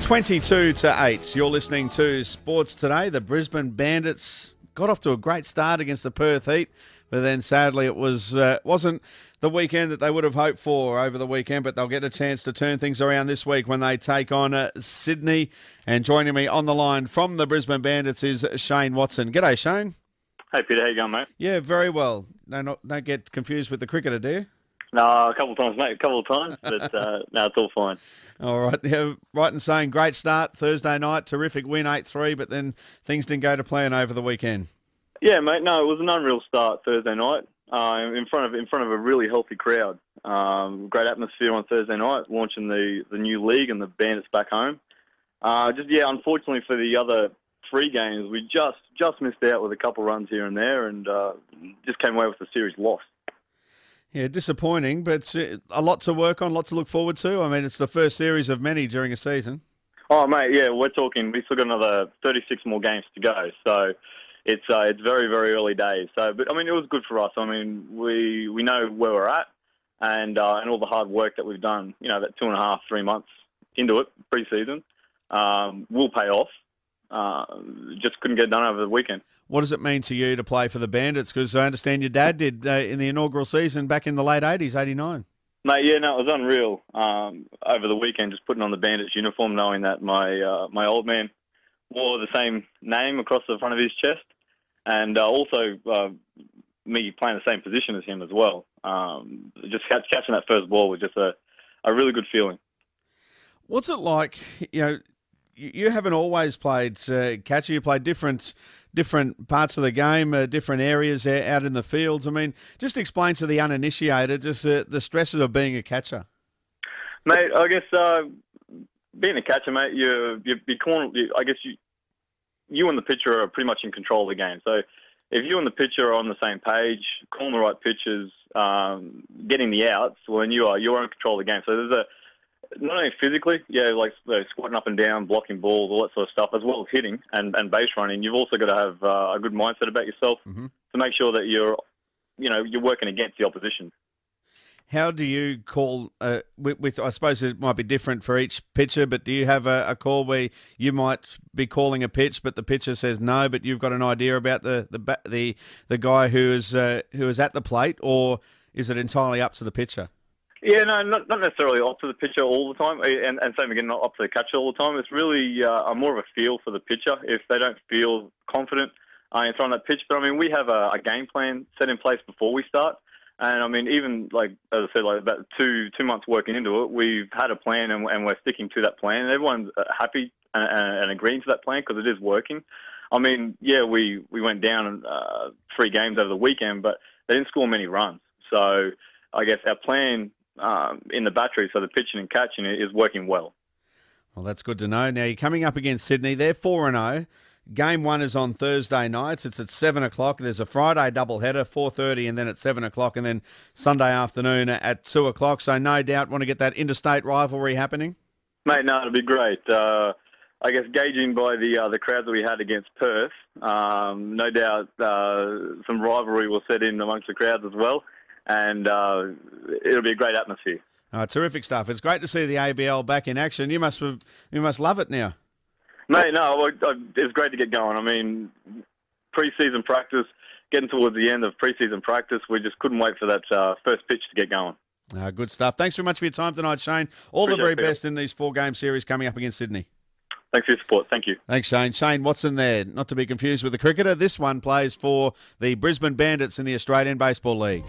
22-8. You're listening to Sports Today. The Brisbane Bandits got off to a great start against the Perth Heat, but then sadly it wasn't the weekend that they would have hoped for over the weekend, but they'll get a chance to turn things around this week when they take on Sydney. And joining me on the line from the Brisbane Bandits is Shayne Watson. G'day, Shane. Hey, Peter. How you going, mate? Yeah, very well. Don't get confused with the cricketer, do you? No, a couple of times, mate. A couple of times, but no, it's all fine. All right. Yeah, right in saying great start Thursday night, terrific win 8-3, but then things didn't go to plan over the weekend. Yeah, mate. No, it was an unreal start Thursday night in front of a really healthy crowd. Great atmosphere on Thursday night, launching the new league and the Bandits back home. Unfortunately for the other three games, we just missed out with a couple runs here and there, and just came away with the series loss. Yeah, disappointing, but a lot to work on, a lot to look forward to. I mean, it's the first series of many during a season. Oh, mate, yeah, we've still got another 36 more games to go, so it's very, very early days. So, but I mean, it was good for us. I mean, we know where we're at, and all the hard work that we've done. You know, that 2.5, 3 months into it, pre-season, will pay off. Just couldn't get done over the weekend. What does it mean to you to play for the Bandits? Because I understand your dad did in the inaugural season back in the late 80s, 89. Mate, yeah, no, it was unreal. Over the weekend, just putting on the Bandits uniform, knowing that my old man wore the same name across the front of his chest, and also me playing the same position as him as well. Just catching that first ball was just a really good feeling. What's it like, you haven't always played catcher. You played different parts of the game, different areas out in the fields. I mean, just explain to the uninitiated just the stresses of being a catcher. Mate, I guess being a catcher, mate, you and the pitcher are pretty much in control of the game. So if you and the pitcher are on the same page, calling the right pitches, getting the outs, well, then you're in control of the game. So there's not only physically, like squatting up and down, blocking balls, all that sort of stuff, as well as hitting and base running. You've also got to have a good mindset about yourself to make sure that you're working against the opposition. How do you call with? I suppose it might be different for each pitcher, but do you have a call where you might be calling a pitch, but the pitcher says no, but you've got an idea about the guy who is at the plate, or is it entirely up to the pitcher? Yeah, no, not necessarily up to the pitcher all the time, and same again, not up to the catcher all the time. It's really more of a feel for the pitcher if they don't feel confident in throwing that pitch. But I mean, we have a game plan set in place before we start, and I mean, even like as I said, like about two months working into it, we've had a plan and we're sticking to that plan. And everyone's happy and agreeing to that plan because it is working. I mean, yeah, we went down 3 games over the weekend, but they didn't score many runs. So I guess our plan in the battery, so the pitching and catching it is working well. Well, that's good to know. Now, you're coming up against Sydney. They're 4-0. Game 1 is on Thursday nights. It's at 7 o'clock. There's a Friday doubleheader, 4:30, and then at 7 o'clock, and then Sunday afternoon at 2 o'clock. So no doubt want to get that interstate rivalry happening? Mate, no, it'll be great. I guess gauging by the crowds that we had against Perth, no doubt some rivalry will set in amongst the crowds as well. And it'll be a great atmosphere. Terrific stuff. It's great to see the ABL back in action. You must love it now. Mate, no, it's great to get going. I mean, pre-season practice, getting towards the end of pre-season practice, we just couldn't wait for that first pitch to get going. Good stuff. Thanks very much for your time tonight, Shane. All the very best in these 4-game series coming up against Sydney. Thanks for your support. Thank you. Thanks, Shane. Shayne Watson there, not to be confused with the cricketer. This one plays for the Brisbane Bandits in the Australian Baseball League.